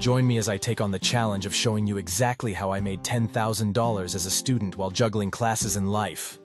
Join me as I take on the challenge of showing you exactly how I made $10,000 as a student while juggling classes and life.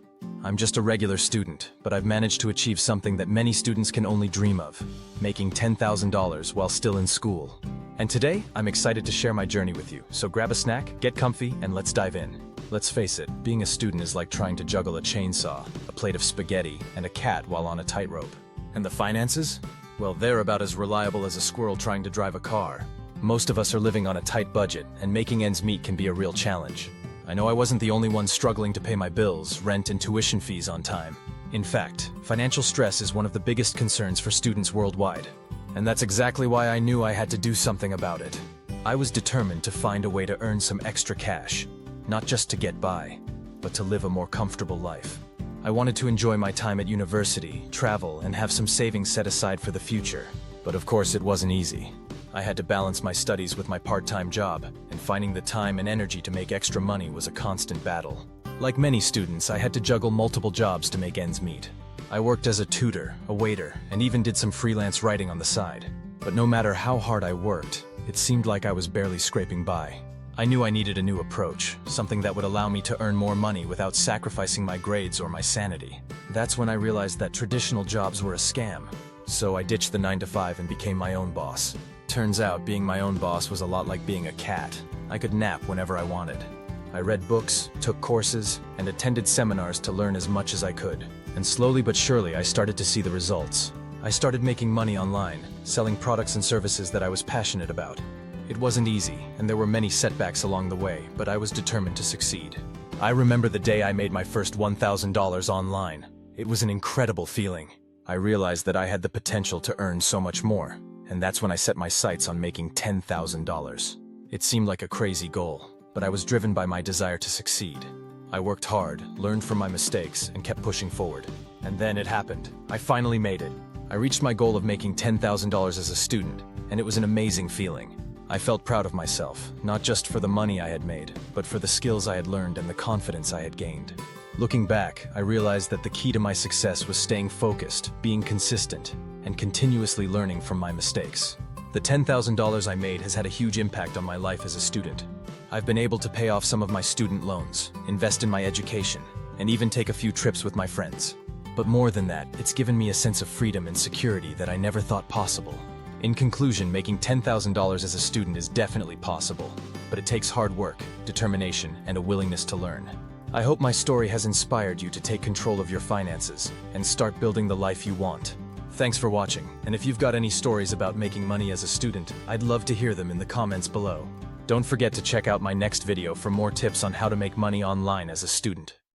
I'm just a regular student, but I've managed to achieve something that many students can only dream of, making $10,000 while still in school. And today, I'm excited to share my journey with you, so grab a snack, get comfy, and let's dive in. Let's face it, being a student is like trying to juggle a chainsaw, a plate of spaghetti, and a cat while on a tightrope. And the finances? Well, they're about as reliable as a squirrel trying to drive a car. Most of us are living on a tight budget, and making ends meet can be a real challenge. I know I wasn't the only one struggling to pay my bills, rent, and tuition fees on time. In fact, financial stress is one of the biggest concerns for students worldwide. And that's exactly why I knew I had to do something about it. I was determined to find a way to earn some extra cash, not just to get by, but to live a more comfortable life. I wanted to enjoy my time at university, travel, and have some savings set aside for the future. But of course, it wasn't easy. I had to balance my studies with my part-time job, and finding the time and energy to make extra money was a constant battle. Like many students, I had to juggle multiple jobs to make ends meet. I worked as a tutor, a waiter, and even did some freelance writing on the side. But no matter how hard I worked, it seemed like I was barely scraping by. I knew I needed a new approach, something that would allow me to earn more money without sacrificing my grades or my sanity. That's when I realized that traditional jobs were a scam. So I ditched the 9-to-5 and became my own boss. Turns out, being my own boss was a lot like being a cat. I could nap whenever I wanted. I read books, took courses, and attended seminars to learn as much as I could. And slowly but surely, I started to see the results. I started making money online, selling products and services that I was passionate about. It wasn't easy, and there were many setbacks along the way, but I was determined to succeed. I remember the day I made my first $1,000 online. It was an incredible feeling. I realized that I had the potential to earn so much more. And that's when I set my sights on making $10,000. It seemed like a crazy goal, but I was driven by my desire to succeed. I worked hard, learned from my mistakes, and kept pushing forward. And then it happened. I finally made it. I reached my goal of making $10,000 as a student, and it was an amazing feeling. I felt proud of myself, not just for the money I had made, but for the skills I had learned and the confidence I had gained. Looking back, I realized that the key to my success was staying focused, being consistent, and continuously learning from my mistakes. The $10,000 I made has had a huge impact on my life as a student. I've been able to pay off some of my student loans, invest in my education, and even take a few trips with my friends. But more than that, it's given me a sense of freedom and security that I never thought possible. In conclusion, making $10,000 as a student is definitely possible, but it takes hard work, determination, and a willingness to learn. I hope my story has inspired you to take control of your finances and start building the life you want. Thanks for watching, and if you've got any stories about making money as a student, I'd love to hear them in the comments below. Don't forget to check out my next video for more tips on how to make money online as a student.